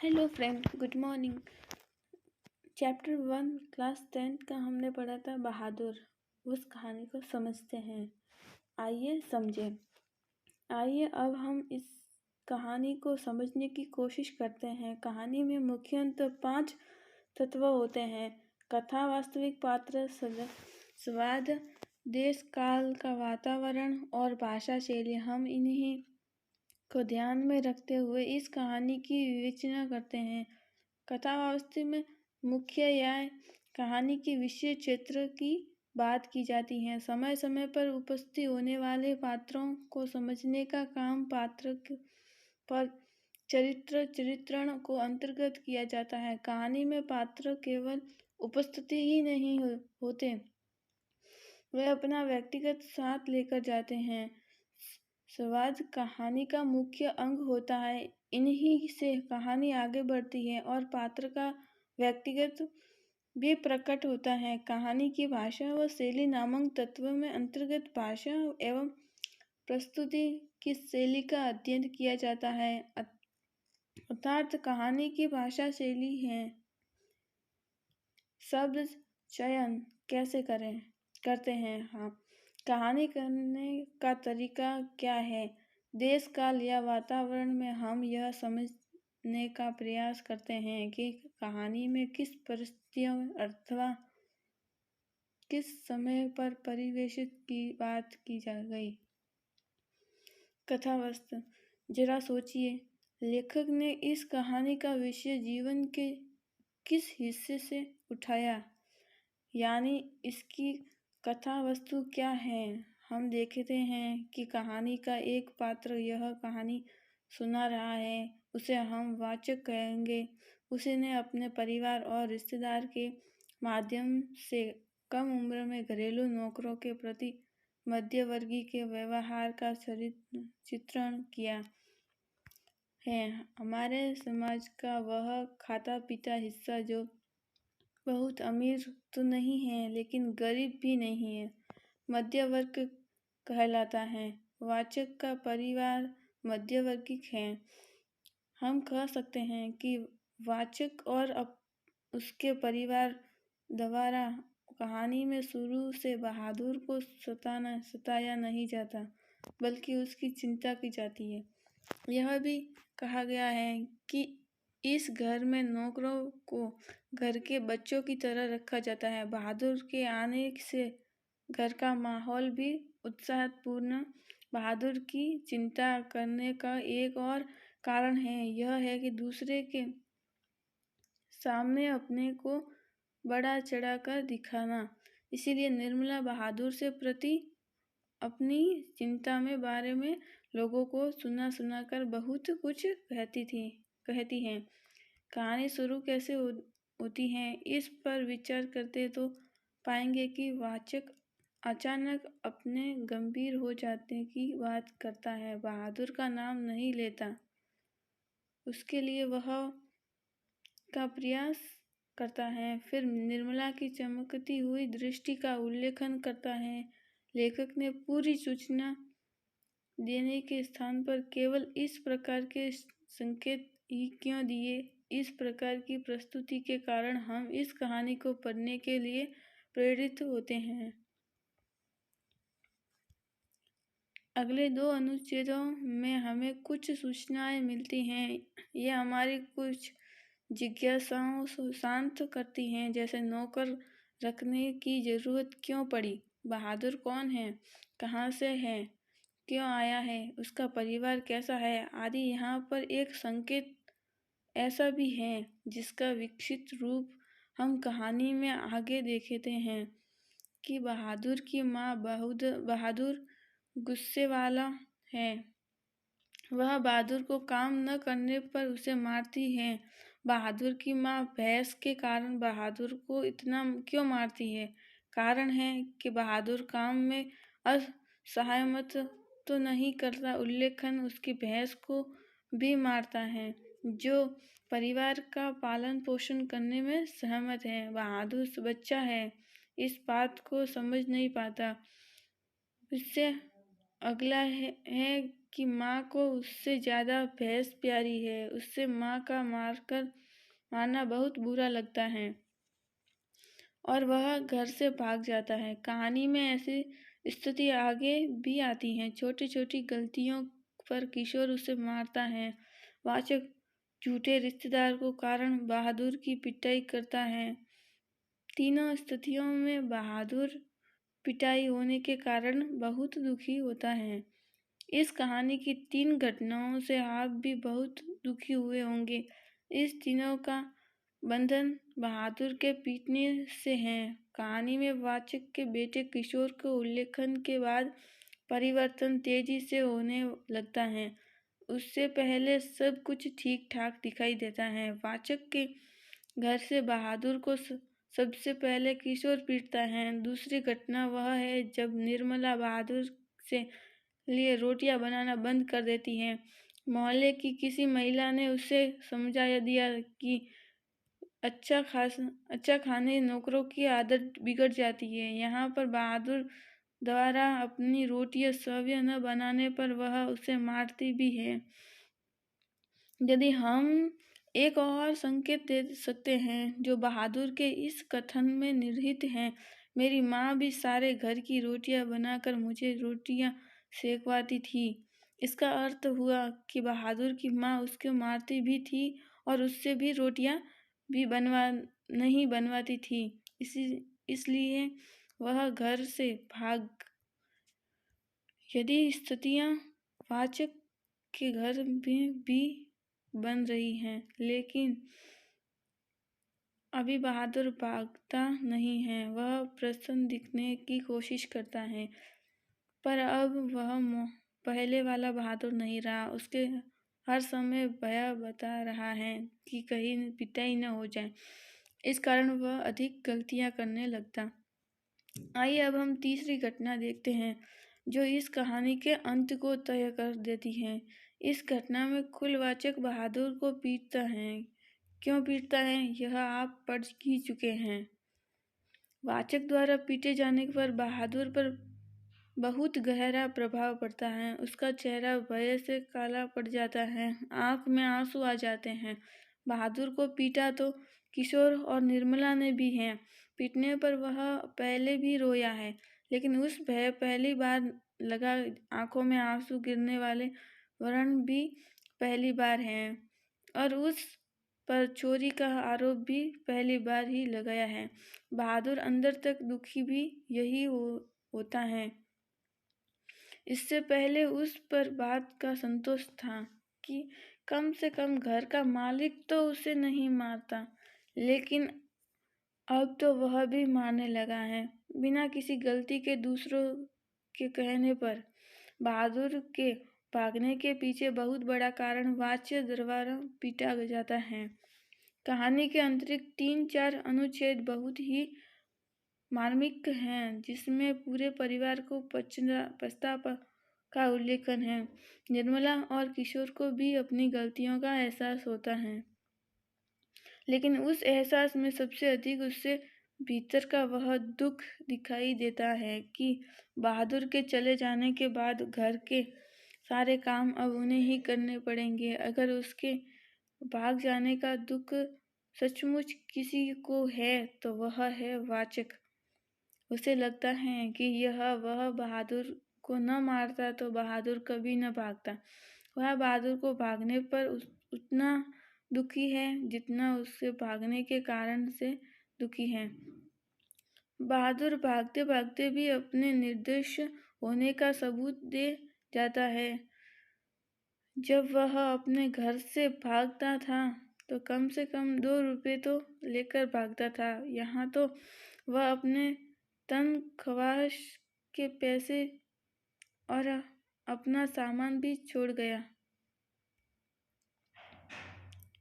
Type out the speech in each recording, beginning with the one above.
Hello friend, good morning. Chapter 1 class 10 का हमने पढ़ा था बहादुर। उस कहानी को समझते हैं। आइए समझें। आइए अब हम इस कहानी को समझने की कोशिश करते हैं। कहानी में मुख्यतः 5 तत्व होते हैं: कथा, वास्तविक पात्र, स्वाद, देश काल का वातावरण और भाषा शैली। हम इन्हीं को ध्यान में रखते हुए इस कहानी की विवेचना करते हैं। कथावास्तव में मुख्य या कहानी के विषय क्षेत्र की बात की जाती है। समय समय पर उपस्थित होने वाले पात्रों को समझने का काम पात्र पर चरित्रण को अंतर्गत किया जाता है। कहानी में पात्र केवल उपस्थिति ही नहीं होते, वे अपना व्यक्तिगत साथ लेकर जाते हैं। संवाद कहानी का मुख्य अंग होता है। इन्हीं से कहानी आगे बढ़ती है और पात्र का व्यक्तिगत भी प्रकट होता है। कहानी की भाषा व शैली नामक तत्व में अंतर्गत भाषा एवं प्रस्तुति की शैली का अध्ययन किया जाता है। अर्थात कहानी की भाषा शैली है। शब्द चयन कैसे करते हैं। हाँ, कहानी करने का तरीका क्या है। देश काल या वातावरण में हम यह समझने का प्रयास करते हैं कि कहानी में किस परिस्थितियों अथवा किस समय पर परिवेशित की बात की जा गई। कथा वस्तु, जरा सोचिए, लेखक ने इस कहानी का विषय जीवन के किस हिस्से से उठाया, यानी इसकी कथा वस्तु क्या है। हम देखते हैं कि कहानी का एक पात्र यह कहानी सुना रहा है, उसे हम वाचक कहेंगे। उसने अपने परिवार और रिश्तेदार के माध्यम से कम उम्र में घरेलू नौकरों के प्रति मध्यवर्गीय के व्यवहार का चित्रण किया है। हमारे समाज का वह खाता पीता हिस्सा जो बहुत अमीर तो नहीं है लेकिन गरीब भी नहीं है, मध्य वर्ग कहलाता है। वाचक का परिवार मध्यवर्गीय है। हम कह सकते हैं कि वाचक और उसके परिवार द्वारा कहानी में शुरू से बहादुर को सताया नहीं जाता, बल्कि उसकी चिंता की जाती है। यह भी कहा गया है कि इस घर में नौकरों को घर के बच्चों की तरह रखा जाता है। बहादुर के आने से घर का माहौल भी उत्साहपूर्ण। बहादुर की चिंता करने का एक और कारण है, यह है कि दूसरे के सामने अपने को बड़ा चढ़ाकर दिखाना। इसीलिए निर्मला बहादुर से प्रति अपनी चिंता में बारे में लोगों को सुना कर बहुत कुछ कहती हैं। कहानी शुरू कैसे होती है, इस पर विचार करते तो पाएंगे कि वाचक अचानक अपने गंभीर हो जाने की बात करता है। बहादुर का नाम नहीं लेता, उसके लिए वह का प्रयास करता है। फिर निर्मला की चमकती हुई दृष्टि का उल्लेखन करता है। लेखक ने पूरी सूचना देने के स्थान पर केवल इस प्रकार के संकेत ही क्यों दिए। इस प्रकार की प्रस्तुति के कारण हम इस कहानी को पढ़ने के लिए प्रेरित होते हैं। अगले 2 अनुच्छेदों में हमें कुछ सूचनाएं मिलती हैं। ये हमारी कुछ जिज्ञासाओं को शांत करती हैं, जैसे नौकर रखने की जरूरत क्यों पड़ी, बहादुर कौन है, कहाँ से है, क्यों आया है, उसका परिवार कैसा है आदि। यहाँ पर एक संकेत ऐसा भी है जिसका विकसित रूप हम कहानी में आगे देखते हैं कि बहादुर की माँ बहादुर गुस्से वाला है। वह बहादुर को काम न करने पर उसे मारती है। बहादुर की माँ भैंस के कारण बहादुर को इतना क्यों मारती है। कारण है कि बहादुर काम में असहमत तो नहीं करता, उल्लेखन उसकी भैंस को भी मारता है जो परिवार का पालन पोषण करने में सहमत है। बहादुर बच्चा है, इस बात को समझ नहीं पाता। उससे अगला है कि माँ को उससे ज़्यादा भैंस प्यारी है, उससे माँ का मारना बहुत बुरा लगता है और वह घर से भाग जाता है। कहानी में ऐसी स्थिति आगे भी आती हैं। छोटी छोटी गलतियों पर किशोर उसे मारता है। वाचक झूठे रिश्तेदार को कारण बहादुर की पिटाई करता है। तीनों स्थितियों में बहादुर पिटाई होने के कारण बहुत दुखी होता है। इस कहानी की 3 घटनाओं से आप भी बहुत दुखी हुए होंगे। इस तीनों का बंधन बहादुर के पीटने से है। कहानी में वाचक के बेटे किशोर के उल्लेखन के बाद परिवर्तन तेजी से होने लगता है। उससे पहले सब कुछ ठीक ठाक दिखाई देता है। वाचक के घर से बहादुर को सबसे पहले किशोर पीटता है। दूसरी घटना वह है जब निर्मला बहादुर से लिए रोटियां बनाना बंद कर देती है। मोहल्ले की किसी महिला ने उसे समझा दिया कि अच्छा खाने नौकरों की आदत बिगड़ जाती है। यहाँ पर बहादुर द्वारा अपनी रोटियां सव्य न बनाने पर वह उसे मारती भी है। यदि हम एक और संकेत दे सकते हैं जो बहादुर के इस कथन में निहित है, मेरी माँ भी सारे घर की रोटियां बनाकर मुझे रोटियां सेकवाती थी। इसका अर्थ हुआ कि बहादुर की माँ उसको मारती भी थी और उससे भी रोटियां भी नहीं बनवाती थी। इसलिए वह घर से भाग। यदि स्थितियां वाचक के घर में भी बन रही हैं, लेकिन अभी बहादुर भागता नहीं है। वह प्रसन्न दिखने की कोशिश करता है, पर अब वह पहले वाला बहादुर नहीं रहा। उसके हर समय भय बता रहा है कि कहीं पिटाई न हो जाए। इस कारण वह अधिक गलतियां करने लगता। आइए अब हम तीसरी घटना देखते हैं जो इस कहानी के अंत को तय कर देती है। इस घटना में कुलवाचक बहादुर को पीटता है। क्यों पीटता है यह आप पढ़ ही चुके हैं। वाचक द्वारा पीटे जाने पर बहादुर पर बहुत गहरा प्रभाव पड़ता है। उसका चेहरा भय से काला पड़ जाता है, आंख में आंसू आ जाते हैं। बहादुर को पीटा तो किशोर और निर्मला ने भी है। पीटने पर वह पहले भी रोया है, लेकिन उस भय पहली बार लगा। आंखों में आंसू गिरने वाले वर्ण भी पहली बार हैं और उस पर चोरी का आरोप भी पहली बार ही लगाया है। बहादुर अंदर तक दुखी भी यही होता है। इससे पहले उस पर बात का संतोष था कि कम से कम घर का मालिक तो उसे नहीं मारता, लेकिन अब तो वह भी मारने लगा है बिना किसी गलती के, दूसरों के कहने पर। बहादुर के भागने के पीछे बहुत बड़ा कारण वाच्य द्वारा पीटा जाता है। कहानी के अतिरिक्त 3-4 अनुच्छेद बहुत ही मार्मिक हैं, जिसमें पूरे परिवार को पश्चाताप का उल्लेखन है। निर्मला और किशोर को भी अपनी गलतियों का एहसास होता है, लेकिन उस एहसास में सबसे अधिक उससे भीतर का वह दुख दिखाई देता है कि बहादुर के चले जाने के बाद घर के सारे काम अब उन्हें ही करने पड़ेंगे। अगर उसके भाग जाने का दुख सचमुच किसी को है तो वह है वाचक। उसे लगता है कि यह वह बहादुर को न मारता तो बहादुर कभी न भागता। वह बहादुर को भागने पर उतना दुखी है जितना उससे भागने के कारण से दुखी है। बहादुर भागते भागते भी अपने निर्दोष होने का सबूत दे जाता है। जब वह अपने घर से भागता था तो कम से कम 2 रुपये तो लेकर भागता था। यहाँ तो वह अपने तनख्वाह के पैसे और अपना सामान भी छोड़ गया।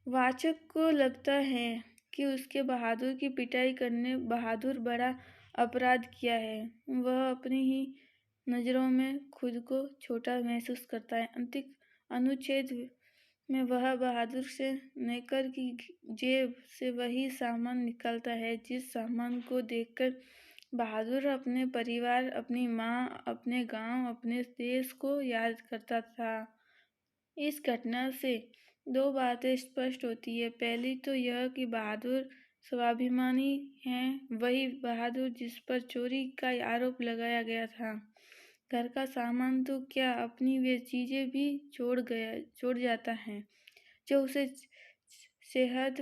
वाचक को लगता है कि उसके बहादुर की पिटाई करने बहादुर बड़ा अपराध किया है। वह अपनी ही नज़रों में खुद को छोटा महसूस करता है। अंतिम अनुच्छेद में वह बहादुर से नौकर की जेब से वही सामान निकालता है जिस सामान को देखकर बहादुर अपने परिवार, अपनी माँ, अपने गांव, अपने देश को याद करता था। इस घटना से दो बातें स्पष्ट होती है। पहली तो यह कि बहादुर स्वाभिमानी हैं, वही बहादुर जिस पर चोरी का आरोप लगाया गया था। घर का सामान तो क्या, अपनी वे चीजें भी छोड़ जाता है जो उसे सेहत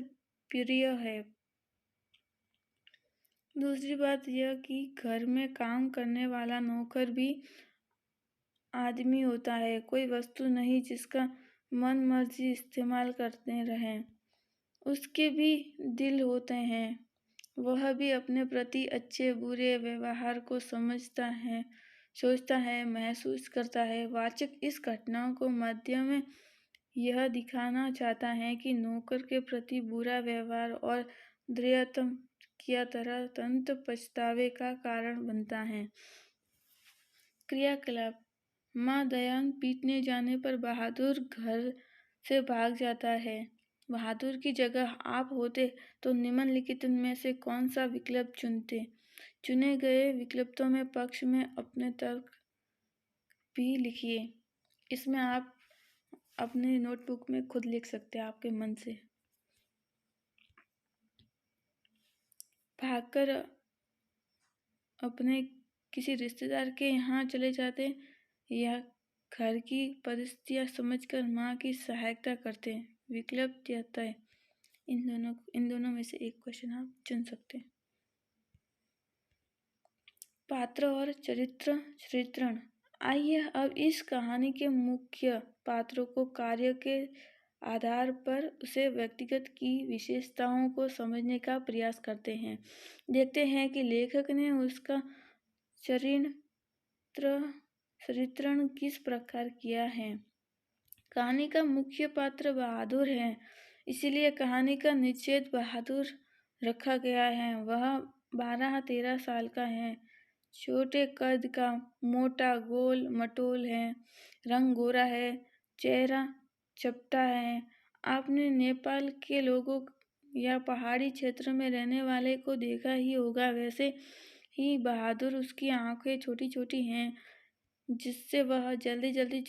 प्रिय है। दूसरी बात यह कि घर में काम करने वाला नौकर भी आदमी होता है, कोई वस्तु नहीं जिसका मन मर्जी इस्तेमाल करते रहें। उसके भी दिल होते हैं, वह भी अपने प्रति अच्छे बुरे व्यवहार को समझता है, सोचता है, महसूस करता है। वाचक इस घटना को मध्य में यह दिखाना चाहता है कि नौकर के प्रति बुरा व्यवहार और दृढ़ता किया तरह तंत्र पछतावे का कारण बनता है। क्रियाकलाप। माँ दयान पीटने जाने पर बहादुर घर से भाग जाता है। बहादुर की जगह आप होते तो निम्नलिखित में से कौन सा विकल्प चुनते? चुने गए विकल्पों में पक्ष में अपने तर्क भी लिखिए। इसमें आप अपने नोटबुक में खुद लिख सकते हैं आपके मन से। भागकर अपने किसी रिश्तेदार के यहाँ चले जाते या घर की परिस्थितियाँ समझकर माँ की सहायता करते। विकल्प देता है। इन दोनों में से एक क्वेश्चन आप चुन सकते हैं। पात्र और चरित्र चित्रण। आइए अब इस कहानी के मुख्य पात्रों को कार्य के आधार पर उसे व्यक्तिगत की विशेषताओं को समझने का प्रयास करते हैं। देखते हैं कि लेखक ने उसका चरित्रण किस प्रकार किया है। कहानी का मुख्य पात्र बहादुर है, इसीलिए कहानी का निषेध बहादुर रखा गया है। वह 12-13 साल का है, छोटे कद का, मोटा गोल मटोल है, रंग गोरा है, चेहरा चपटा है। आपने नेपाल के लोगों या पहाड़ी क्षेत्र में रहने वाले को देखा ही होगा, वैसे ही बहादुर। उसकी आंखें छोटी छोटी हैं, जिससे वह जल्दी जल्दी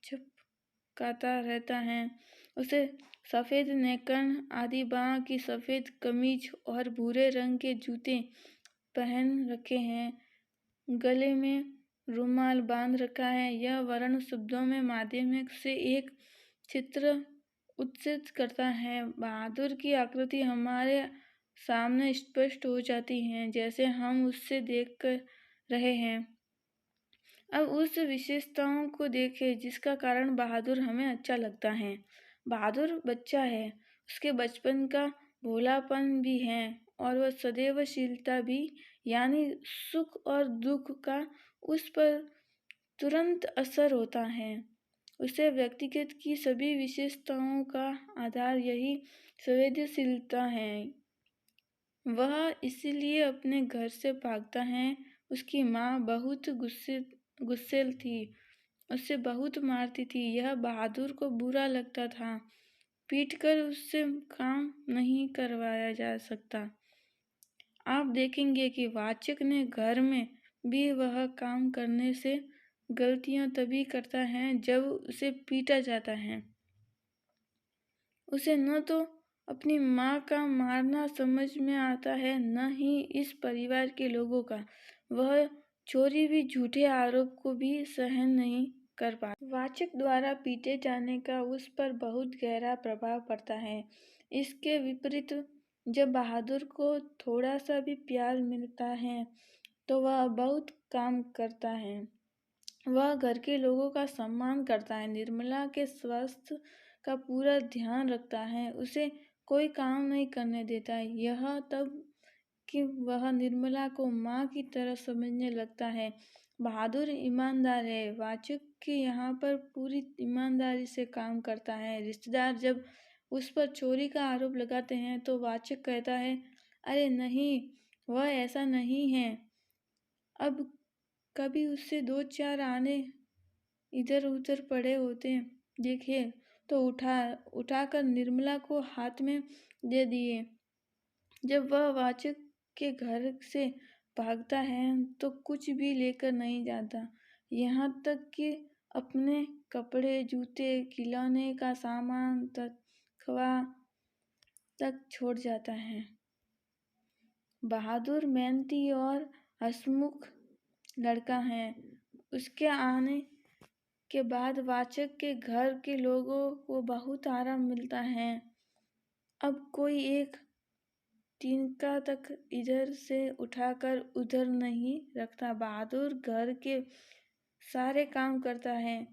झपकाता रहता है। उसे सफ़ेद नेकन आदि बाँ की सफ़ेद कमीज और भूरे रंग के जूते पहन रखे हैं, गले में रुमाल बांध रखा है। यह वर्ण शब्दों में माध्यम से एक चित्र उत्सित करता है। बहादुर की आकृति हमारे सामने स्पष्ट हो जाती है, जैसे हम उससे देख कर रहे हैं। अब उस विशेषताओं को देखें जिसका कारण बहादुर हमें अच्छा लगता है। बहादुर बच्चा है, उसके बचपन का भोलापन भी है और वह सदैव शीलता भी, यानी सुख और दुख का उस पर तुरंत असर होता है। उसे व्यक्तिगत की सभी विशेषताओं का आधार यही संवेदनशीलता है। वह इसीलिए अपने घर से भागता है। उसकी माँ बहुत गुस्सैल थी, उसे बहुत मारती थी। यह बहादुर को बुरा लगता था। पीटकर उससे काम नहीं करवाया जा सकता। आप देखेंगे कि वाचक ने घर में भी वह काम करने से गलतियां तभी करता है जब उसे पीटा जाता है। उसे न तो अपनी माँ का मारना समझ में आता है, न ही इस परिवार के लोगों का। वह चोरी भी झूठे आरोप को भी सहन नहीं कर पाता। वाचक द्वारा पीटे जाने का उस पर बहुत गहरा प्रभाव पड़ता है। इसके विपरीत जब बहादुर को थोड़ा सा भी प्यार मिलता है तो वह बहुत काम करता है। वह घर के लोगों का सम्मान करता है, निर्मला के स्वास्थ्य का पूरा ध्यान रखता है, उसे कोई काम नहीं करने देता। यह तब कि वह निर्मला को माँ की तरह समझने लगता है। बहादुर ईमानदार है, वाचक के यहाँ पर पूरी ईमानदारी से काम करता है। रिश्तेदार जब उस पर चोरी का आरोप लगाते हैं तो वाचक कहता है, अरे नहीं, वह ऐसा नहीं है। अब कभी उससे 2-4 आने इधर उधर पड़े होते देखे तो उठाकर निर्मला को हाथ में दे दिए। जब वह वाचक के घर से भागता है तो कुछ भी लेकर नहीं जाता, यहाँ तक कि अपने कपड़े, जूते, खिलौने का सामान तख्वा तक छोड़ जाता है। बहादुर मेहनती और हंसमुख लड़का है। उसके आने के बाद वाचक के घर के लोगों को बहुत आराम मिलता है। अब कोई एक तिनका तक इधर से उठाकर उधर नहीं रखता। बहादुर घर के सारे काम करता है,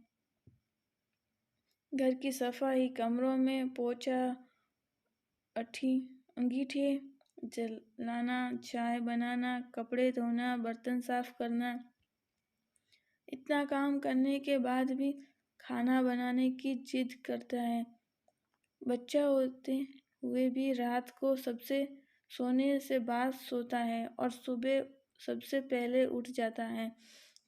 घर की सफाई, कमरों में पोछा, अंगीठे जलाना, चाय बनाना, कपड़े धोना, बर्तन साफ करना। इतना काम करने के बाद भी खाना बनाने की जिद करता है। बच्चा होते हुए भी रात को सबसे सोने से बाद सोता है और सुबह सबसे पहले उठ जाता है।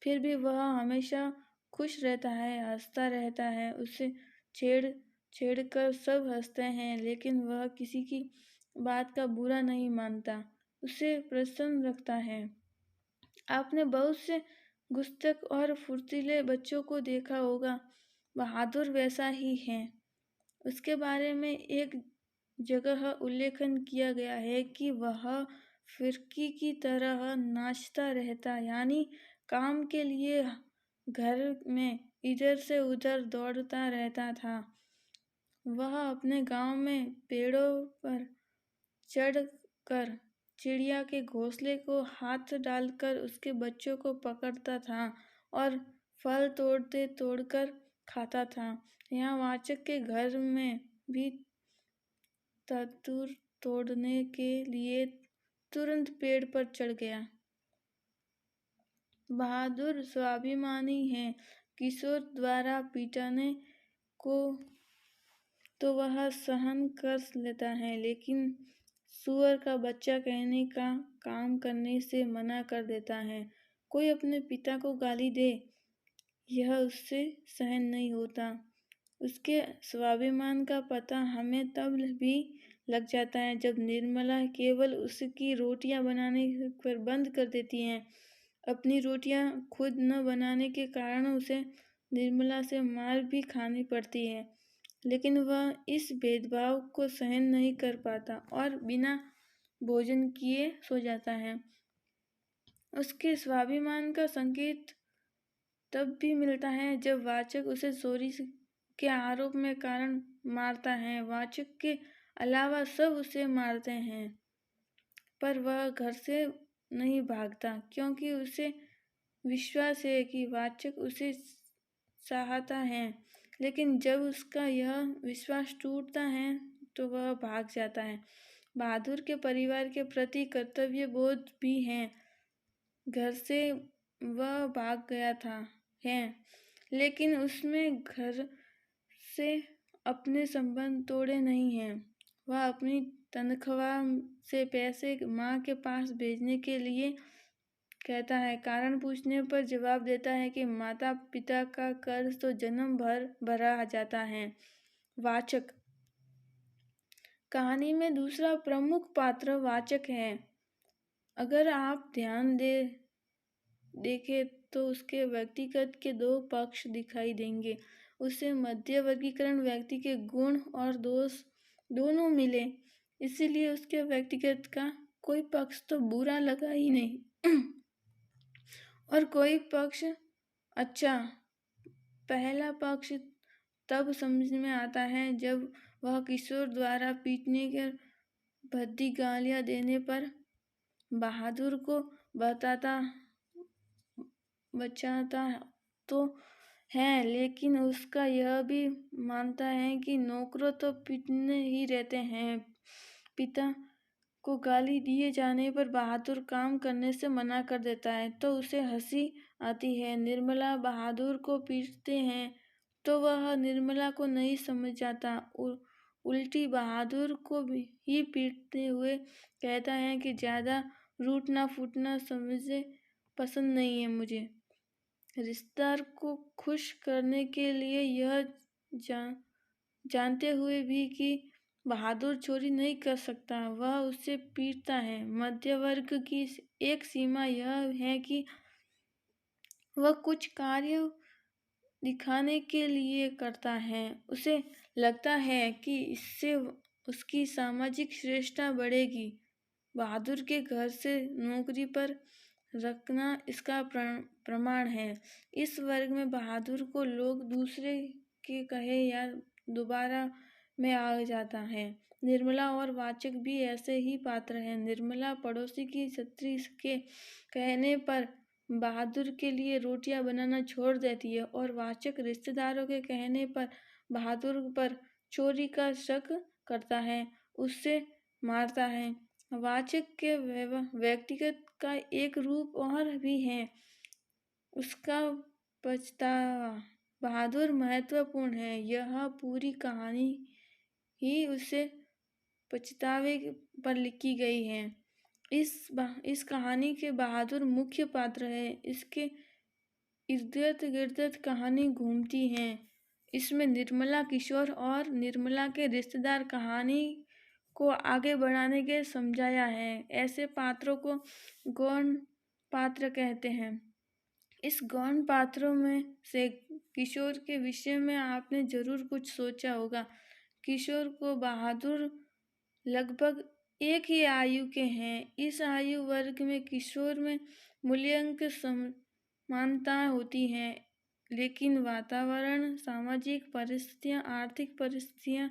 फिर भी वह हमेशा खुश रहता है, हंसता रहता है। उसे छेड़ कर सब हंसते हैं, लेकिन वह किसी की बात का बुरा नहीं मानता, उसे प्रसन्न रखता है। आपने बहुत से गुस्तख और फुर्तीले बच्चों को देखा होगा, बहादुर वैसा ही है। उसके बारे में एक जगह उल्लेखन किया गया है कि वह फिरकी की तरह नाचता रहता, यानी काम के लिए घर में इधर से उधर दौड़ता रहता था। वह अपने गांव में पेड़ों पर चढ़कर चिड़िया के घोंसले को हाथ डालकर उसके बच्चों को पकड़ता था और फल तोड़कर खाता था। यहाँ वाचक के घर में भी तूर तोड़ने के लिए तुरंत पेड़ पर चढ़ गया। बहादुर स्वाभिमानी है। किशोर द्वारा पीटने को तो वह सहन कर लेता है, लेकिन सुअर का बच्चा कहने का काम करने से मना कर देता है। कोई अपने पिता को गाली दे, यह उससे सहन नहीं होता। उसके स्वाभिमान का पता हमें तब भी लग जाता है जब निर्मला केवल उसकी रोटियां बनाने पर बंद कर देती है। अपनी रोटियां खुद न बनाने के कारण उसे निर्मला से मार भी खानी पड़ती है, लेकिन वह इस भेदभाव को सहन नहीं कर पाता और बिना भोजन किए सो जाता है। उसके स्वाभिमान का संकेत तब भी मिलता है जब वाचक उसे चोरी के आरोप में कारण मारता है। वाचक के अलावा सब उसे मारते हैं, पर वह घर से नहीं भागता, क्योंकि उसे विश्वास है कि वाचक उसे चाहता है। लेकिन जब उसका यह विश्वास टूटता है तो वह भाग जाता है। बहादुर के परिवार के प्रति कर्तव्य बोध भी है। घर से वह भाग गया है, लेकिन उसने घर से अपने संबंध तोड़े नहीं हैं। वह अपनी तनख्वाह से पैसे माँ के पास भेजने के लिए कहता है। कारण पूछने पर जवाब देता है कि माता पिता का कर्ज तो जन्म भर भरा जाता है। वाचक कहानी में दूसरा प्रमुख पात्र वाचक है। अगर आप ध्यान देखें तो उसके व्यक्तिगत के दो पक्ष दिखाई देंगे। उसे मध्य वर्गीकरण व्यक्ति के गुण और दोष दोनों मिले, इसीलिए उसके व्यक्तिगत का कोई पक्ष तो बुरा लगा ही नहीं और कोई पक्ष अच्छा। पहला पक्ष तब समझ में आता है जब वह किशोर द्वारा पीटने के भद्दी गालियां देने पर बहादुर को बचाता तो है, लेकिन उसका यह भी मानता है कि नौकरों तो पीटने ही रहते हैं। पिता को गाली दिए जाने पर बहादुर काम करने से मना कर देता है तो उसे हंसी आती है। निर्मला बहादुर को पीटते हैं तो वह निर्मला को नहीं समझ जाता, उल्टी बहादुर को ही पीटते हुए कहता है कि ज़्यादा रूठना फूटना समझे पसंद नहीं है मुझे। रिश्तेदार को खुश करने के लिए यह जानते हुए भी कि बहादुर चोरी नहीं कर सकता, वह उसे पीटता है। मध्य वर्ग की एक सीमा यह है कि वह कुछ कार्य दिखाने के लिए करता है। उसे लगता है कि इससे उसकी सामाजिक श्रेष्ठता बढ़ेगी। बहादुर के घर से नौकरी पर रखना इसका प्रमाण है। इस वर्ग में बहादुर को लोग दूसरे के कहे या दोबारा में आ जाता है। निर्मला और वाचक भी ऐसे ही पात्र हैं। निर्मला पड़ोसी की छतरी के कहने पर बहादुर के लिए रोटियां बनाना छोड़ देती है और वाचक रिश्तेदारों के कहने पर बहादुर पर चोरी का शक करता है, उससे मारता है। वाचक के व्यक्तिगत का एक रूप और भी है, उसका पछतावा। बहादुर महत्वपूर्ण है, यह पूरी कहानी ही उसे पछतावे पर लिखी गई है। इस कहानी के बहादुर मुख्य पात्र है। इसके इर्द गिर्द कहानी घूमती है। इसमें निर्मला, किशोर और निर्मला के रिश्तेदार कहानी को आगे बढ़ाने के समझाया है। ऐसे पात्रों को गौण पात्र कहते हैं। इस गौण पात्रों में से किशोर के विषय में आपने जरूर कुछ सोचा होगा। किशोर को बहादुर लगभग एक ही आयु के हैं। इस आयु वर्ग में किशोर में मूल्यांक समानता होती है, लेकिन वातावरण, सामाजिक परिस्थितियां, आर्थिक परिस्थितियां,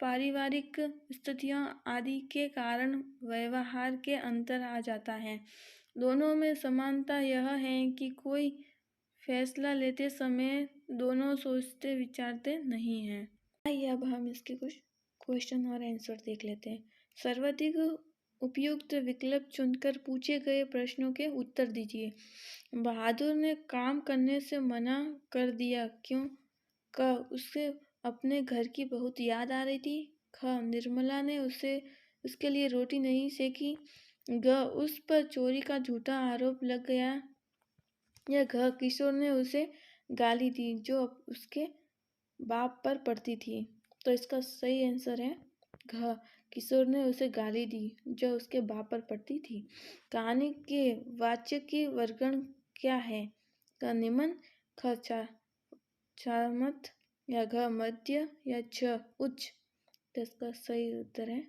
पारिवारिक स्थितियां आदि के कारण व्यवहार के अंतर आ जाता है। दोनों में समानता यह है कि कोई फैसला लेते समय दोनों सोचते विचारते नहीं हैं। आइए अब हम इसके कुछ क्वेश्चन और आंसर देख लेते हैं। सर्वाधिक उपयुक्त विकल्प चुनकर पूछे गए प्रश्नों के उत्तर दीजिए। बहादुर ने काम करने से मना कर दिया, क्यों? क, उसे अपने घर की बहुत याद आ रही थी। ख, निर्मला ने उसके लिए रोटी नहीं सेकी। ग, उस पर चोरी का झूठा आरोप लग गया। या घ, किशोर ने उसे गाली दी जो उसके बाप पर पड़ती थी। तो इसका सही आंसर है घ, किशोर ने उसे गाली दी जो उसके बाप पर पड़ती थी। कहानी के वाचक की वर्गण क्या है? क, निम्न, ख, छामत, या घ, मध्य, या छ, उच्च। तो इसका सही उत्तर है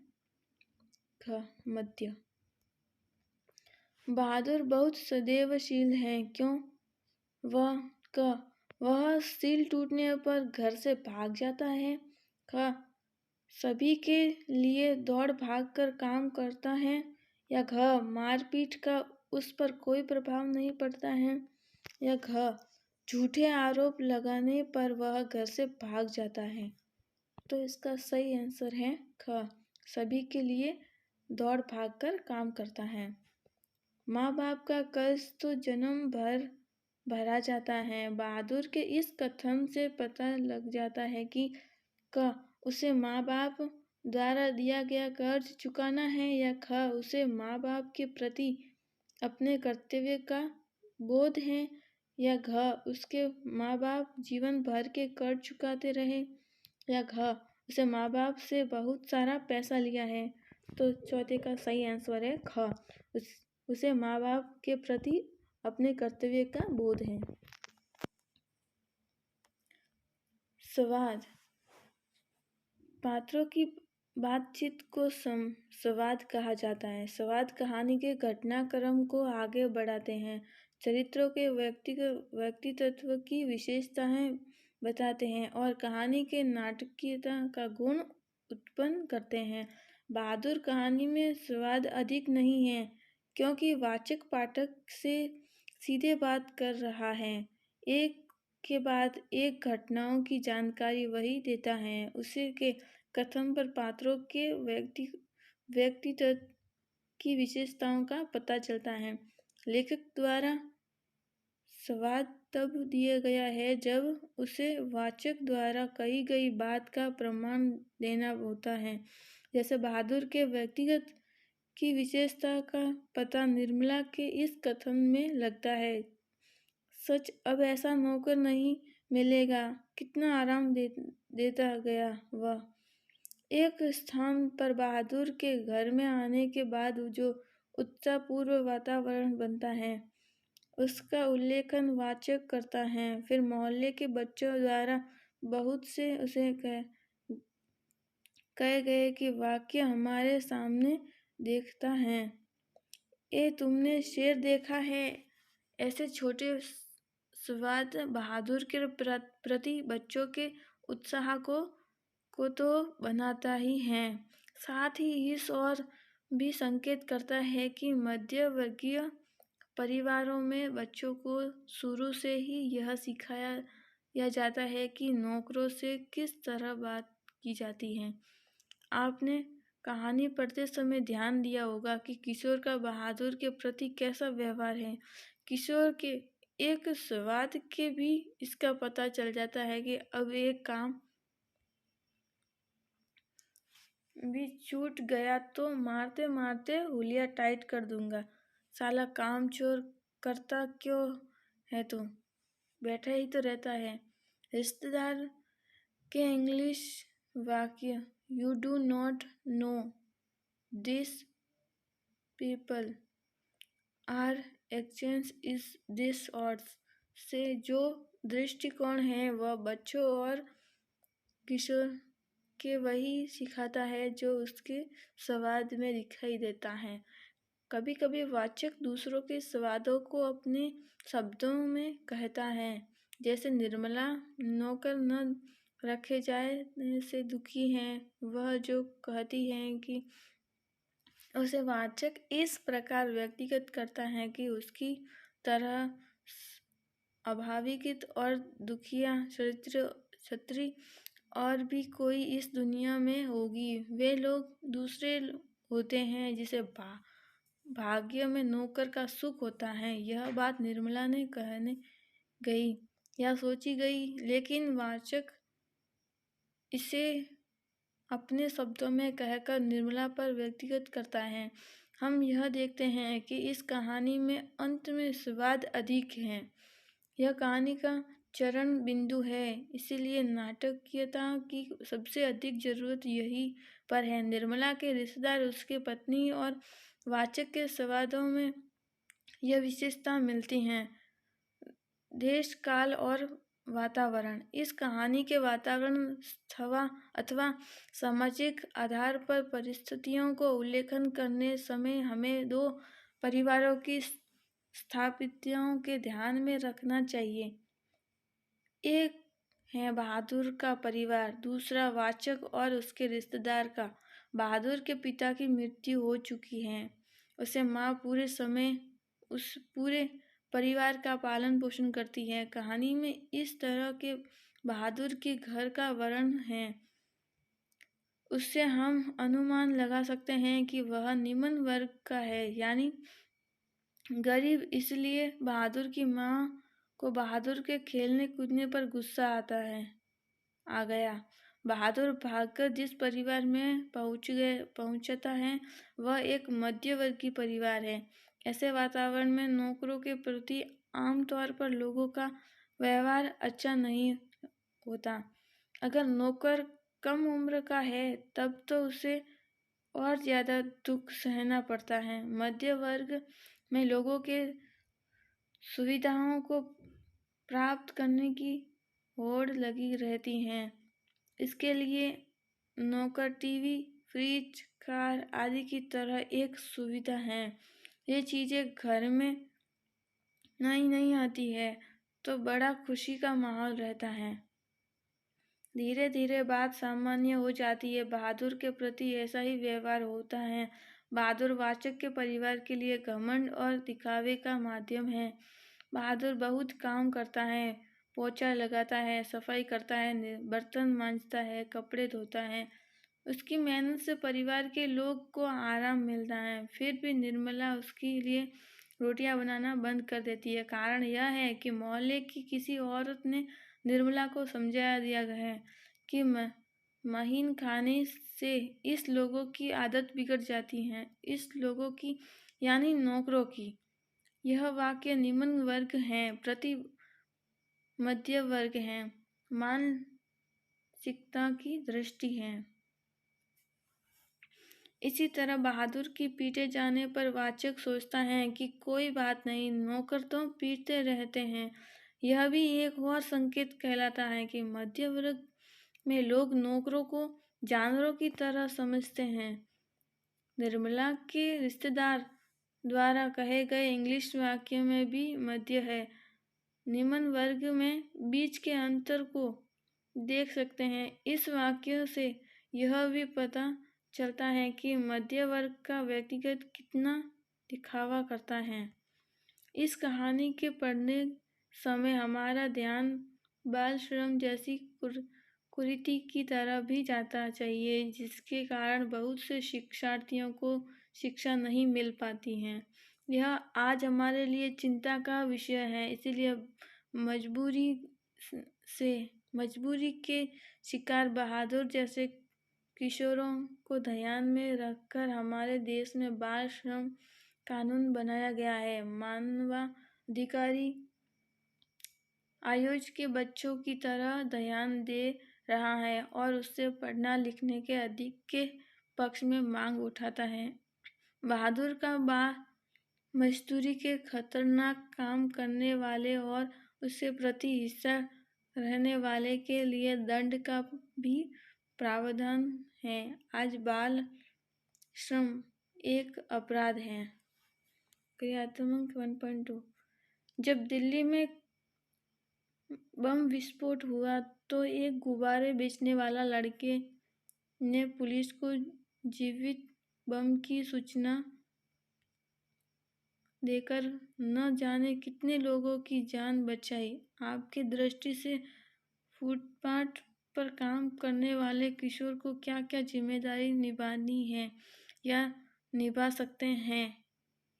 घ, मध्य। बहादुर बहुत सदैवशील है, क्यों? वह सील टूटने पर घर से भाग जाता है। ख, सभी के लिए दौड़ भाग कर काम करता है। या घ, मारपीट का उस पर कोई प्रभाव नहीं पड़ता है। या घ, झूठे आरोप लगाने पर वह घर से भाग जाता है। तो इसका सही आंसर है ख, सभी के लिए दौड़ भाग कर काम करता है। माँ बाप का कर्ज तो जन्म भर भरा जाता है। बहादुर के इस कथन से पता लग जाता है कि क, उसे माँ बाप द्वारा दिया गया कर्ज चुकाना है। या ख, उसे माँ बाप के प्रति अपने कर्तव्य का बोध है। या घ, उसके माँ बाप जीवन भर के कर्ज चुकाते रहे। या घ, उसे माँ बाप से बहुत सारा पैसा लिया है। तो चौथे का सही आंसर है ख, उसे माँ बाप के प्रति अपने कर्तव्य का बोध है। संवाद। पात्रों की बातचीत को संवाद कहा जाता है। संवाद कहानी के घटनाक्रम को आगे बढ़ाते हैं, चरित्रों के व्यक्तित्व की विशेषताएं बताते हैं और कहानी के नाटकीयता का गुण उत्पन्न करते हैं। बहादुर कहानी में संवाद अधिक नहीं है, क्योंकि वाचक पाठक से सीधे बात कर रहा है। एक के बाद एक घटनाओं की जानकारी वही देता है। उसी के कथन पर पात्रों के व्यक्तित्व की विशेषताओं का पता चलता है। लेखक द्वारा संवाद तब दिया गया है जब उसे वाचक द्वारा कही गई बात का प्रमाण देना होता है। जैसे बहादुर के व्यक्तिगत की विशेषता का पता निर्मला के इस कथन में लगता है। सच, अब ऐसा नौकर नहीं मिलेगा, कितना आराम देता गया वह। एक स्थान पर बहादुर के घर में आने के बाद जो उत्साहपूर्ण वातावरण बनता है, उसका उल्लेखन वाचक करता है। फिर मोहल्ले के बच्चों द्वारा बहुत से उसे कहे गए कि वाक्य हमारे सामने देखता है। ए तुमने शेर देखा है? ऐसे छोटे स्वाद बहादुर के प्रति बच्चों के उत्साह को तो बनाता ही है, साथ ही इस और भी संकेत करता है कि मध्य वर्गीय परिवारों में बच्चों को शुरू से ही यह सिखाया जाता है कि नौकरों से किस तरह बात की जाती है। आपने कहानी पढ़ते समय ध्यान दिया होगा कि किशोर का बहादुर के प्रति कैसा व्यवहार है। किशोर के एक स्वाद के भी इसका पता चल जाता है कि अब एक काम भी छूट गया तो मारते मारते हुलिया टाइट कर दूंगा। साला काम चोर करता क्यों है तू? बैठा ही तो रहता है। रिश्तेदार के इंग्लिश वाक्य you do not know this people are exchange is this words से जो दृष्टिकोण है वह बच्चों और किशोर के वही सिखाता है जो उसके स्वाद में दिखाई देता है। कभी कभी वाचक दूसरों के स्वादों को अपने शब्दों में कहता है, जैसे निर्मला नौकर न रखे जाए से दुखी है। वह जो कहती है कि उसे वाचक इस प्रकार व्यक्तिगत करता है कि उसकी तरह अभावित और दुखिया छत्री और भी कोई इस दुनिया में होगी। वे लोग दूसरे होते हैं जिसे भाग्य में नौकर का सुख होता है। यह बात निर्मला ने कहने गई या सोची गई, लेकिन वाचक इसे अपने शब्दों में कहकर निर्मला पर व्यक्तिगत करता है। हम यह देखते हैं कि इस कहानी में अंत में स्वाद अधिक है। यह कहानी का चरण बिंदु है, इसीलिए नाटकीयता की सबसे अधिक जरूरत यही पर है। निर्मला के रिश्तेदार, उसके पत्नी और वाचक के स्वादों में यह विशेषता मिलती हैं। देश, काल और वातावरण। इस कहानी के वातावरण अथवा सामाजिक आधार पर परिस्थितियों को उल्लेखन करने समय हमें दो परिवारों की स्थापितियों के ध्यान में रखना चाहिए। एक है बहादुर का परिवार, दूसरा वाचक और उसके रिश्तेदार का। बहादुर के पिता की मृत्यु हो चुकी है। उसे माँ पूरे समय उस पूरे परिवार का पालन पोषण करती है। कहानी में इस तरह के बहादुर के घर का वर्णन है, उससे हम अनुमान लगा सकते हैं कि वह निम्न वर्ग का है, यानी गरीब। इसलिए बहादुर की माँ को बहादुर के खेलने कूदने पर गुस्सा आ गया। बहादुर भागकर जिस परिवार में पहुंचता है वह एक मध्यवर्गीय परिवार है। ऐसे वातावरण में नौकरों के प्रति आमतौर पर लोगों का व्यवहार अच्छा नहीं होता। अगर नौकर कम उम्र का है तब तो उसे और ज़्यादा दुख सहना पड़ता है। मध्य वर्ग में लोगों के सुविधाओं को प्राप्त करने की होड़ लगी रहती है। इसके लिए नौकर टीवी, फ्रिज, कार आदि की तरह एक सुविधा है। ये चीज़ें घर में नहीं आती है तो बड़ा खुशी का माहौल रहता है। धीरे धीरे बात सामान्य हो जाती है। बहादुर के प्रति ऐसा ही व्यवहार होता है। बहादुर वाचक के परिवार के लिए घमंड और दिखावे का माध्यम है। बहादुर बहुत काम करता है, पोछा लगाता है, सफाई करता है, बर्तन मांजता है, कपड़े धोता है। उसकी मेहनत से परिवार के लोग को आराम मिलता है। फिर भी निर्मला उसके लिए रोटियां बनाना बंद कर देती है। कारण यह है कि मोहल्ले की किसी औरत ने निर्मला को समझा दिया है कि महीन खाने से इस लोगों की आदत बिगड़ जाती है। इस लोगों की यानी नौकरों की। यह वाक्य निम्न वर्ग हैं प्रति मध्य वर्ग हैं, मानसिकता की दृष्टि है। इसी तरह बहादुर की पीटे जाने पर वाचक सोचता है कि कोई बात नहीं, नौकर तो पीटते रहते हैं। यह भी एक और संकेत कहलाता है कि मध्य वर्ग में लोग नौकरों को जानवरों की तरह समझते हैं। निर्मला के रिश्तेदार द्वारा कहे गए इंग्लिश वाक्य में भी मध्य है। निम्न वर्ग में बीच के अंतर को देख सकते हैं। इस वाक्य से यह भी पता चलता है कि मध्य वर्ग का व्यक्तिगत कितना दिखावा करता है। इस कहानी के पढ़ने समय हमारा ध्यान बाल श्रम जैसी कुरीति की तरफ भी जाता चाहिए, जिसके कारण बहुत से शिक्षार्थियों को शिक्षा नहीं मिल पाती है। यह आज हमारे लिए चिंता का विषय है, इसीलिए मजबूरी के शिकार बहादुर जैसे किशोरों को ध्यान में रखकर हमारे देश में बाल श्रम कानून बनाया गया है। मानवाधिकारी आयोग के बच्चों की तरह ध्यान दे रहा है और उससे पढ़ना लिखने के अधिक के पक्ष में मांग उठाता है। बहादुर का मजदूरी के खतरनाक काम करने वाले और उससे प्रति हिस्सा रहने वाले के लिए दंड का भी प्रावधान है। आज बाल श्रम एक अपराध है। क्रियात्मक 1.2 जब दिल्ली में बम विस्फोट हुआ तो एक गुब्बारे बेचने वाला लड़के ने पुलिस को जीवित बम की सूचना देकर न जाने कितने लोगों की जान बचाई। आपकी दृष्टि से फुटपाथ पर काम करने वाले किशोर को क्या क्या जिम्मेदारी निभानी है या निभा सकते हैं,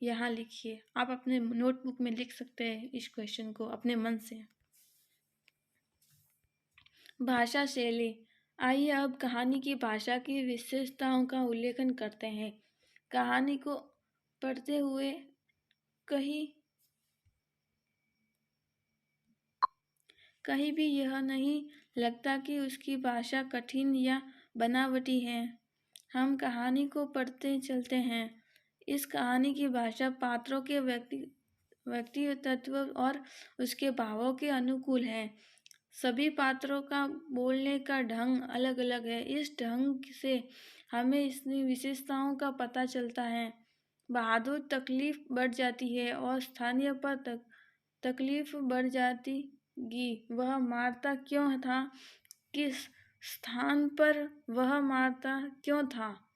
यहाँ लिखिए। आप अपने नोटबुक में लिख सकते हैं इस क्वेश्चन को अपने मन से। भाषा शैली। आइए अब कहानी की भाषा की विशेषताओं का उल्लेखन करते हैं। कहानी को पढ़ते हुए कहीं भी यह नहीं लगता कि उसकी भाषा कठिन या बनावटी है। हम कहानी को पढ़ते चलते हैं। इस कहानी की भाषा पात्रों के व्यक्तित्व और उसके भावों के अनुकूल है। सभी पात्रों का बोलने का ढंग अलग अलग है। इस ढंग से हमें इसकी विशेषताओं का पता चलता है। बहादुर तकलीफ बढ़ जाती है और स्थानीय पर तकलीफ बढ़ जाती वह मारता क्यों था, किस स्थान पर वह मारता क्यों था।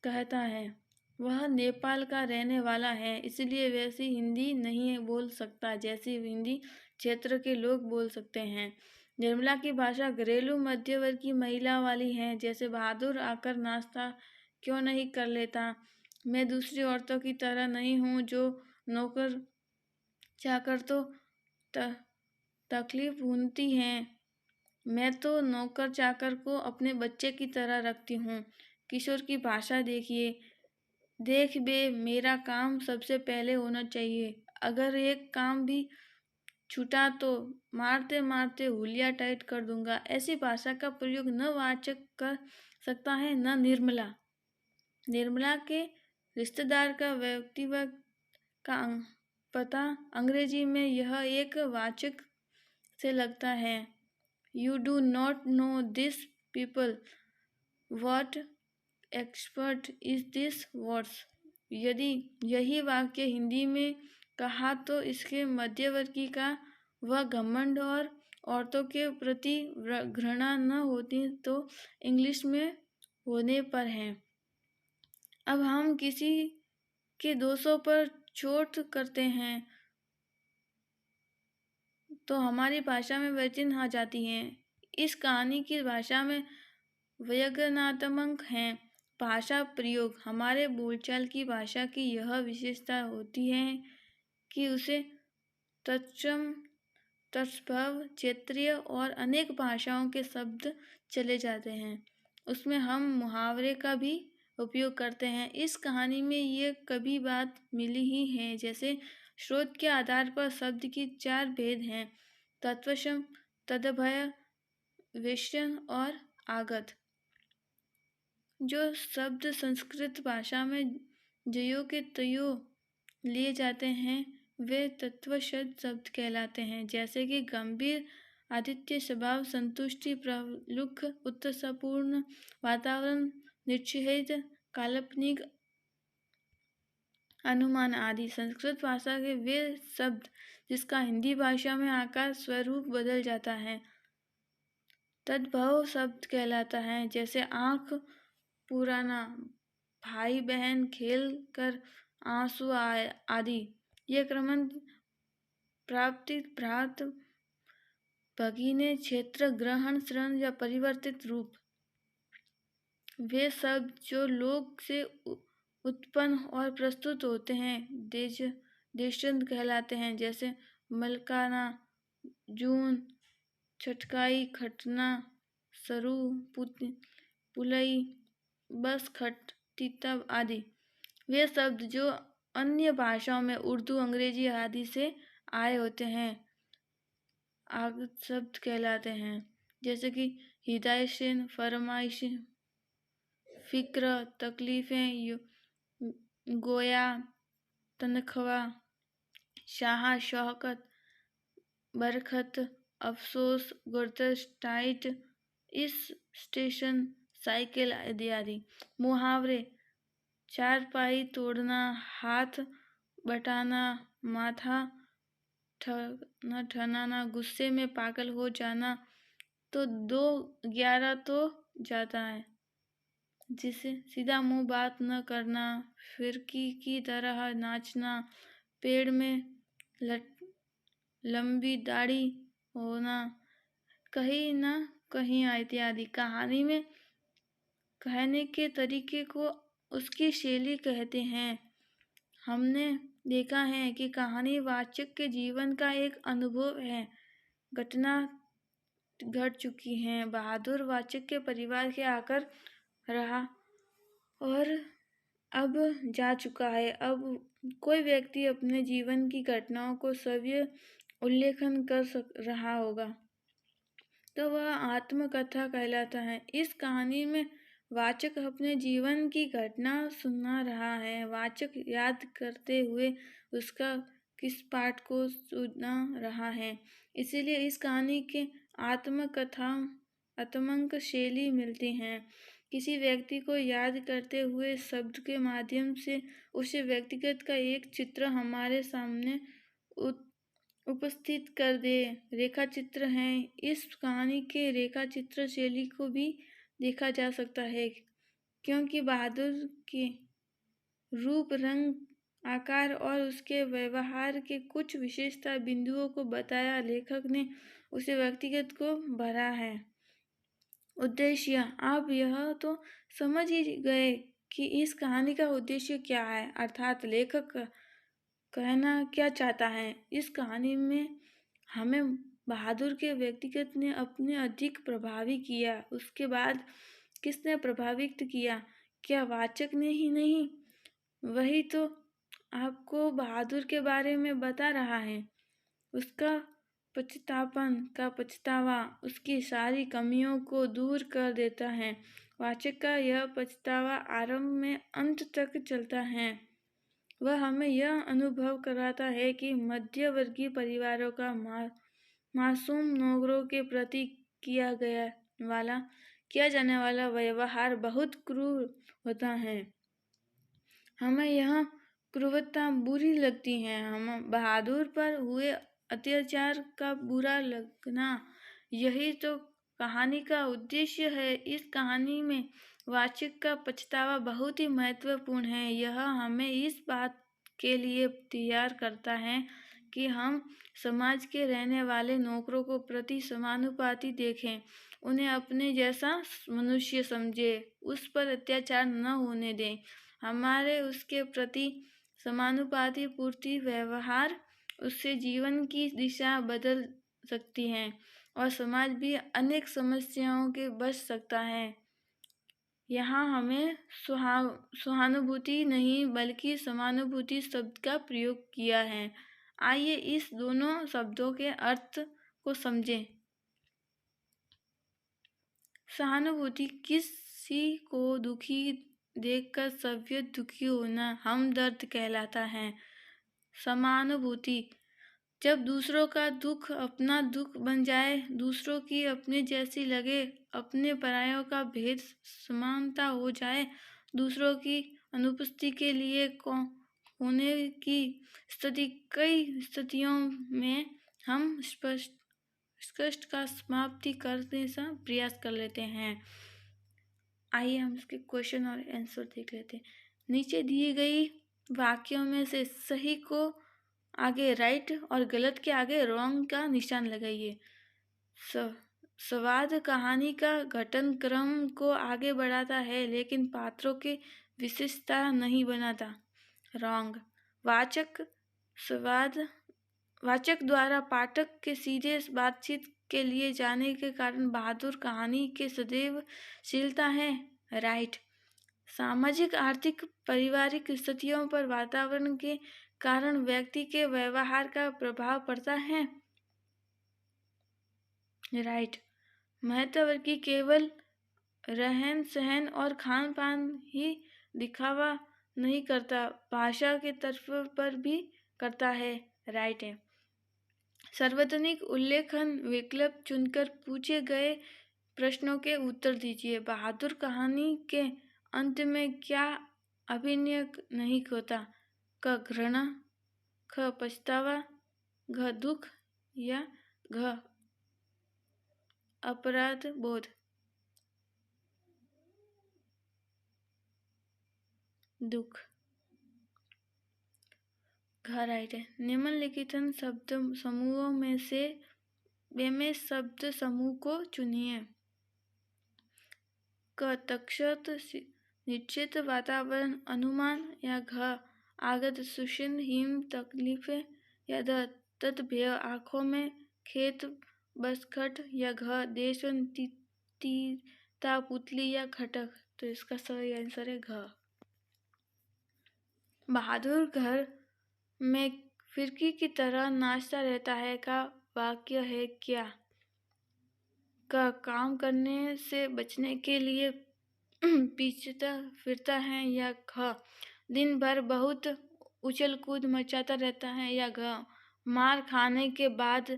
कहता है वह नेपाल का रहने वाला है, इसलिए वैसी हिंदी नहीं बोल सकता जैसी हिंदी क्षेत्र के लोग बोल सकते हैं। निर्मला की भाषा घरेलू मध्यवर्ग की महिला वाली है। जैसे बहादुर आकर नाश्ता क्यों नहीं कर लेता। मैं दूसरी औरतों की तरह नहीं हूँ जो नौकर चाकर तो तकलीफ होती है। मैं तो नौकर चाकर को अपने बच्चे की तरह रखती हूँ। किशोर की भाषा देखिए। देख बे, मेरा काम सबसे पहले होना चाहिए। अगर एक काम भी छूटा तो मारते मारते हुलिया टाइट कर दूंगा। ऐसी भाषा का प्रयोग न वाचक कर सकता है न निर्मला। निर्मला के रिश्तेदार का व्यक्तित्व का पता अंग्रेजी में यह एक वाचक से लगता है। You do not know this people. What expert is this words? यदि यही वाक्य हिंदी में कहा तो इसके मध्यवर्ती का वह घमंड और औरतों के प्रति घृणा न होती तो इंग्लिश में होने पर है। अब हम किसी के दोषों पर चोट करते हैं तो हमारी भाषा में वचन आ जाती हैं। इस कहानी की भाषा में व्यंग्यात्मक है। भाषा प्रयोग। हमारे बोलचाल की भाषा की यह विशेषता होती है कि उसे तत्सम, तत्सभव, क्षेत्रीय और अनेक भाषाओं के शब्द चले जाते हैं। उसमें हम मुहावरे का भी उपयोग करते हैं। इस कहानी में ये कभी बात मिली ही है। जैसे स्रोत के आधार पर शब्द की 4 भेद हैं: तत्वसम, तदभय, वेश्यन और आगत। जो शब्द संस्कृत भाषा में जयो के तयो लिए जाते हैं वे तत्वशब्द शब्द कहलाते हैं, जैसे कि गंभीर, आदित्य स्वभाव, संतुष्टि, प्रलुब्ध, उत्साहपूर्ण वातावरण, निश्चित, काल्पनिक, अनुमान आदि। संस्कृत भाषा के वे शब्द जिसका हिंदी भाषा में आकार स्वरूप बदल जाता है तद्भव शब्द कहलाता है, जैसे आँख, पुराना, भाई बहन, खेल कर, आंसू आदि। ये क्रमन प्राप्ति, भ्रात, भगिने, क्षेत्र, ग्रहण, श्रण या परिवर्तित रूप वे शब्द जो लोक से उत्पन्न और प्रस्तुत होते हैं देशंत कहलाते हैं, जैसे मलकाना, जून, छटकाई, खटना, सरू, पुलई, बस, खट, तीता आदि। वे शब्द जो अन्य भाषाओं में उर्दू, अंग्रेजी आदि से आए होते हैं आगत शब्द कहलाते हैं, जैसे कि हिदायत, फरमाइश, फिक्र, तकलीफें, गोया, तनख्वाह, शाह, शौकत, बरखत, अफसोस, गुरदश, टाइट, इस स्टेशन, साइकिल आदि। मुहावरे, चारपाई तोड़ना, हाथ बटाना, माथा ठनाना, गुस्से में पागल हो जाना, तो 2-11 तो जाता है, जिसे सीधा मुंह बात न करना, फिरकी की तरह नाचना, पेड़ में लंबी दाढ़ी होना, कहीं ना कहीं इत्यादि। कहानी में कहने के तरीके को उसकी शैली कहते हैं। हमने देखा है कि कहानी वाचक के जीवन का एक अनुभव है, घटना घट चुकी है, बहादुर वाचक के परिवार के आकर रहा और अब जा चुका है। अब कोई व्यक्ति अपने जीवन की घटनाओं को सव्य उल्लेखन कर रहा होगा तो वह आत्मकथा कहलाता है। इस कहानी में वाचक अपने जीवन की घटना सुना रहा है, वाचक याद करते हुए उसका किस पाठ को सुना रहा है, इसीलिए इस कहानी के आत्मकथा आत्मंक शैली मिलती हैं। किसी व्यक्ति को याद करते हुए शब्द के माध्यम से उसे व्यक्तिगत का एक चित्र हमारे सामने उपस्थित कर दे। रेखा चित्र हैं। इस कहानी के रेखा चित्र शैली को भी देखा जा सकता है, क्योंकि बहादुर के रूप, रंग, आकार और उसके व्यवहार के कुछ विशेषता बिंदुओं को बताया लेखक ने उसे व्यक्तिगत को भरा है। उद्देश्य, आप यह तो समझ ही गए कि इस कहानी का उद्देश्य क्या है, अर्थात लेखक कहना क्या चाहता है। इस कहानी में हमें बहादुर के व्यक्तिगत ने अपने अधिक प्रभावी किया। उसके बाद किसने प्रभावित किया? क्या वाचक ने ही नहीं? वही तो आपको बहादुर के बारे में बता रहा है। उसका पछतापन का पछतावा उसकी सारी कमियों को दूर कर देता है। वाचक का यह पछतावा आरंभ में अंत तक चलता है। वह हमें यह अनुभव कराता है कि मध्यवर्गीय परिवारों का मासूम नौकरों के प्रति किया जाने वाला व्यवहार बहुत क्रूर होता है। हमें यह क्रूरता बुरी लगती है। हम बहादुर पर हुए अत्याचार का बुरा लगना, यही तो कहानी का उद्देश्य है। इस कहानी में वाचक का पछतावा बहुत ही महत्वपूर्ण है। यह हमें इस बात के लिए तैयार करता है कि हम समाज के रहने वाले नौकरों को प्रति समानुपाती देखें, उन्हें अपने जैसा मनुष्य समझे, उस पर अत्याचार न होने दें। हमारे उसके प्रति समानुपाती पूर्ति व्यवहार उससे जीवन की दिशा बदल सकती है और समाज भी अनेक समस्याओं के बच सकता है। यहाँ हमें सहानुभूति नहीं बल्कि समानुभूति शब्द का प्रयोग किया है। आइए इस दोनों शब्दों के अर्थ को समझें। सहानुभूति किसी को दुखी देखकर सभ्य दुखी होना हमदर्द कहलाता है। समानुभूति, जब दूसरों का दुख अपना दुख बन जाए, दूसरों की अपने जैसी लगे, अपने परायों का भेद समानता हो जाए, दूसरों की अनुपस्थिति के लिए होने की स्थिति, कई स्थितियों में हम स्पष्ट का समाप्ति करने का प्रयास कर लेते हैं। आइए हम इसके क्वेश्चन और आंसर देख लेते हैं। नीचे दिए गई वाक्यों में से सही को आगे राइट और गलत के आगे रॉन्ग का निशान लगाइए। संवाद कहानी का घटन क्रम को आगे बढ़ाता है लेकिन पात्रों की विशेषता नहीं बनाता। रॉन्ग। वाचक द्वारा पाठक के सीधे बातचीत के लिए जाने के कारण बहादुर कहानी के सदैव शीलता है। राइट। सामाजिक, आर्थिक, पारिवारिक स्थितियों पर वातावरण के कारण व्यक्ति के व्यवहार का प्रभाव पड़ता है। राइट। महत्व की केवल रहन सहन और खान पान ही दिखावा नहीं करता, भाषा के तत्व पर भी करता है। राइट है। सार्वजनिक उल्लेखन विकल्प चुनकर पूछे गए प्रश्नों के उत्तर दीजिए। बहादुर कहानी के अंत में क्या अभिनय नहीं होता? क घृणा, ख पछतावा, घ दुख या घ अपराध बोध? दुख। घ राइट है। निम्नलिखित शब्द समूहों में से शब्द समूह को चुनिए। क तक्षत निश्चित वातावरण अनुमान या घ आगत सुषिन हिम तकलीफें या द तत्भय आंखों में खेत बसखट या घ देशन तीता पुतली या खटक? तो इसका सही आंसर है घ। बहादुर घर में फिरकी की तरह नाचता रहता है का वाक्य है क्या? का काम करने से बचने के लिए पीछता फिरता है या घ दिन भर बहुत उछल कूद मचाता रहता है या घ मार खाने के बाद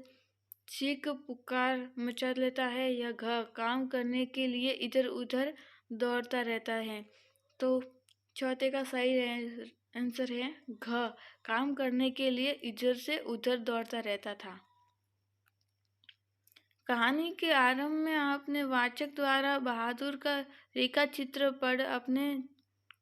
चीख पुकार मचा लेता है या घ काम करने के लिए इधर उधर दौड़ता रहता है? तो चौथे का सही आंसर है घ, काम करने के लिए इधर से उधर दौड़ता रहता था। कहानी के आरंभ में आपने वाचक द्वारा बहादुर का रेखा चित्र पढ़ अपने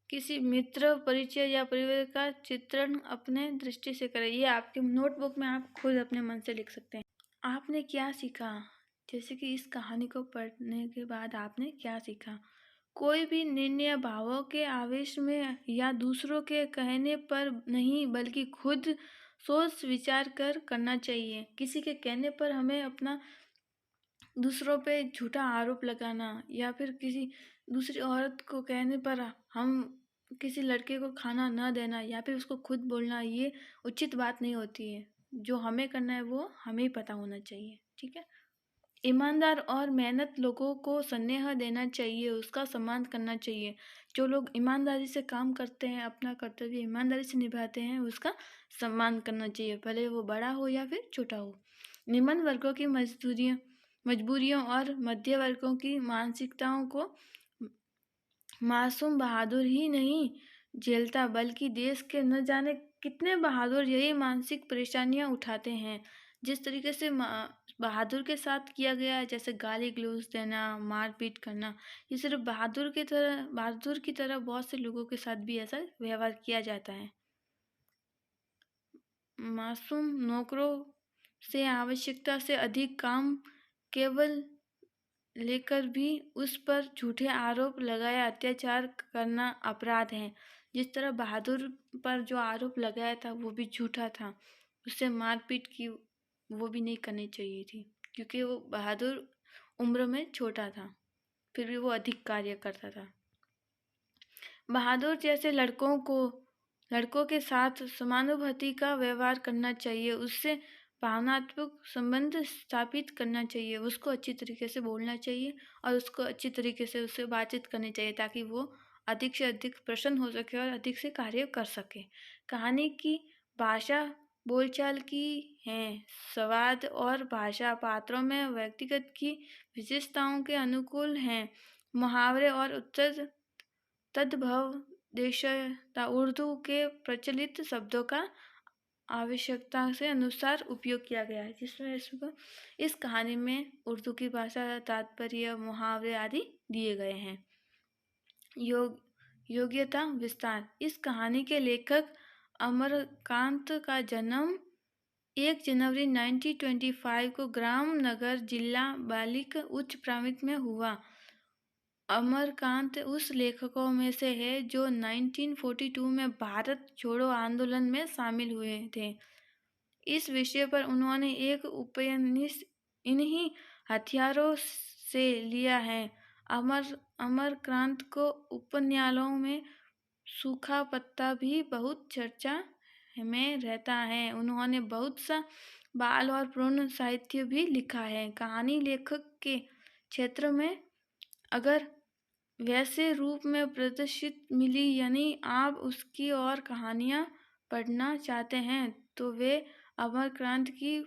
किसी मित्र, परिचय या परिवार का चित्रण अपने दृष्टि से करें। ये आपके नोटबुक में आप खुद अपने मन से लिख सकते हैं। आपने क्या सीखा? जैसे कि इस कहानी को पढ़ने के बाद आपने क्या सीखा? कोई भी निर्णय भावों के आवेश में या दूसरों के कहने पर नहीं बल्कि खुद सोच विचार कर करना चाहिए। किसी के कहने पर हमें अपना दूसरों पे झूठा आरोप लगाना या फिर किसी दूसरी औरत को कहने पर हम किसी लड़के को खाना न देना या फिर उसको खुद बोलना, ये उचित बात नहीं होती है। जो हमें करना है वो हमें ही पता होना चाहिए। ठीक है। ईमानदार और मेहनत लोगों को स्नेह देना चाहिए, उसका सम्मान करना चाहिए। जो लोग ईमानदारी से काम करते हैं, अपना कर्तव्य ईमानदारी से निभाते हैं, उसका सम्मान करना चाहिए, भले वो बड़ा हो या फिर छोटा हो। निम्न वर्गों की मजबूरियों और मध्य वर्गों की मानसिकताओं को मासूम बहादुर ही नहीं झेलता बल्कि देश के न जाने कितने बहादुर यही मानसिक परेशानियां उठाते हैं। जिस तरीके से बहादुर के साथ किया गया है, जैसे गाली गलौज देना, मारपीट करना, ये सिर्फ बहादुर की तरह बहुत से लोगों के साथ भी ऐसा व्यवहार किया जाता है। मासूम नौकरों से आवश्यकता से अधिक काम केवल लेकर भी उस पर झूठे आरोप लगाया अत्याचार करना अपराध है। जिस तरह बहादुर पर जो आरोप लगाया था वो भी झूठा था, उससे मारपीट की वो भी नहीं करनी चाहिए थी, क्योंकि वो बहादुर उम्र में छोटा था, फिर भी वो अधिक कार्य करता था। बहादुर जैसे लड़कों के साथ समानुभूति का व्यवहार करना चाहिए, उससे भावनात्मक संबंध स्थापित करना चाहिए, उसको अच्छी तरीके से बोलना चाहिए और उसको अच्छी तरीके से उससे बातचीत करनी चाहिए ताकि वो अधिक से अधिक प्रसन्न हो सके और अधिक से कार्य कर सके। कहानी की भाषा बोलचाल की है, संवाद और भाषा पात्रों में व्यक्तिगत की विशेषताओं के अनुकूल हैं। मुहावरे और उत्तर तद्भव देशता उर्दू के प्रचलित शब्दों का आवश्यकता से अनुसार उपयोग किया गया है, जिसमें इस कहानी में उर्दू की भाषा, तात्पर्य, मुहावरे आदि दिए गए हैं। योग्यता विस्तार। इस कहानी के लेखक अमरकांत का जन्म 1 जनवरी 1925 को ग्राम नगर जिला बालिक उच्च प्राथमिक में हुआ। अमरकांत उस लेखकों में से है जो 1942 में भारत छोड़ो आंदोलन में शामिल हुए थे। इस विषय पर उन्होंने एक उपन्यास इन्हीं हथियारों से लिया है। अमरकांत को उपन्यासों में सूखा पत्ता भी बहुत चर्चा में रहता है। उन्होंने बहुत सा बाल और पूर्ण साहित्य भी लिखा है। कहानी लेखक के क्षेत्र में अगर वैसे रूप में प्रदर्शित मिली, यानी आप उसकी और कहानियाँ पढ़ना चाहते हैं, तो वे अमरकांत की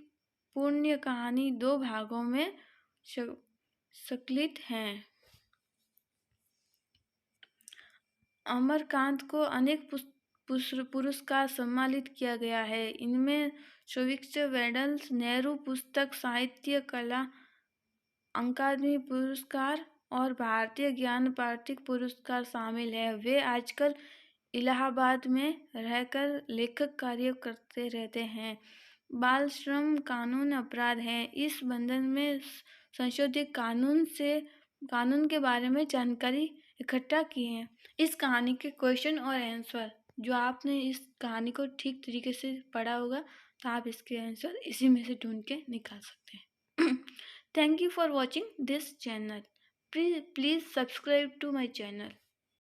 पुण्य कहानी 2 भागों में संकलित हैं। अमरकांत को अनेक पुरस्कार सम्मानित किया गया है। इनमें सर्वोच्च मेडल, नेहरू पुस्तक साहित्य कला अकादमी पुरस्कार और भारतीय ज्ञानपीठ पुरस्कार शामिल है। वे आजकल इलाहाबाद में रहकर लेखक कार्य करते रहते हैं। बाल श्रम कानून अपराध है। इस बंधन में संशोधित कानून के बारे में जानकारी इकट्ठा की है। इस कहानी के क्वेश्चन और आंसर, जो आपने इस कहानी को ठीक तरीके से पढ़ा होगा तो आप इसके आंसर इसी में से ढूंढ के निकाल सकते हैं। Thank you for watching this channel. Please subscribe to my channel.